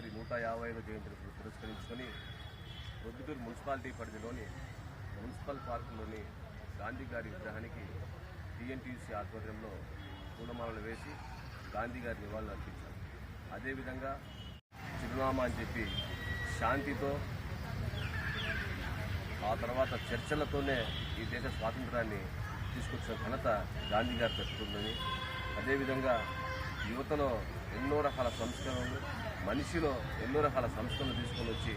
గారి 150వ జయంతిని పురస్కరించుకొని ప్రొద్దుటూరు మున్సిపాలిటీ పరిధిలోని మున్సిపల్ పార్కులోని గాంధీ గారి విగ్రహానికి టీఎన్టీసీ ఆధ్వర్యంలో పూలమాలలు వేసి గాంధీ గారి నివాళులు అర్పించారు. అదేవిధంగా చిరునామా అని చెప్పి శాంతితో ఆ తర్వాత చర్చలతోనే ఈ దేశ స్వాతంత్రాన్ని తీసుకొచ్చిన ఘనత గాంధీ గారు దక్కుతుందని, అదేవిధంగా యువతలో ఎన్నో రకాల సంస్కరణలు, మనిషిలో ఎన్నో రకాల సంస్కరణలు తీసుకొని వచ్చి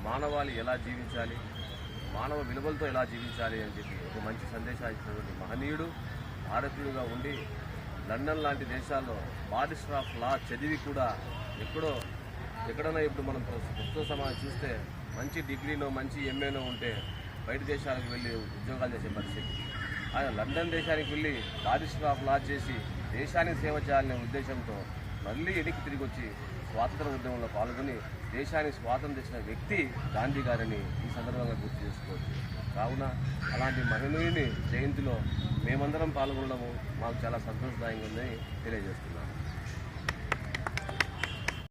మానవాళి ఎలా జీవించాలి, మానవ విలువలతో ఎలా జీవించాలి అని చెప్పి ఒక మంచి సందేశాన్ని ఇచ్చినటువంటి మహనీయుడు. భారతీయుడుగా ఉండి లండన్ లాంటి దేశాల్లో బారిస్టర్ ఆఫ్ లా చదివి కూడా ఎక్కడైనా ఇప్పుడు మనం ప్రస్తుత సమాజం చూస్తే మంచి డిగ్రీనో మంచి ఎంఏనో ఉంటే బయట దేశాలకు వెళ్ళి ఉద్యోగాలు చేసే పరిస్థితి. ఆయన లండన్ దేశానికి వెళ్ళి బారిస్టర్ ఆఫ్ లా చేసి దేశానికి సేవ చేయాలనే ఉద్దేశంతో మళ్ళీ వెనక్కి తిరిగి వచ్చి స్వాతంత్ర ఉద్యమంలో పాల్గొని దేశానికి స్వాతంత్రం తెచ్చిన వ్యక్తి గాంధీ గారిని ఈ సందర్భంగా గుర్తు చేసుకోవచ్చు. కావున అలాంటి మహనీయుని జయంతిలో మేమందరం పాల్గొనడము మాకు చాలా సంతోషదాయంగా ఉందని తెలియజేస్తున్నాం.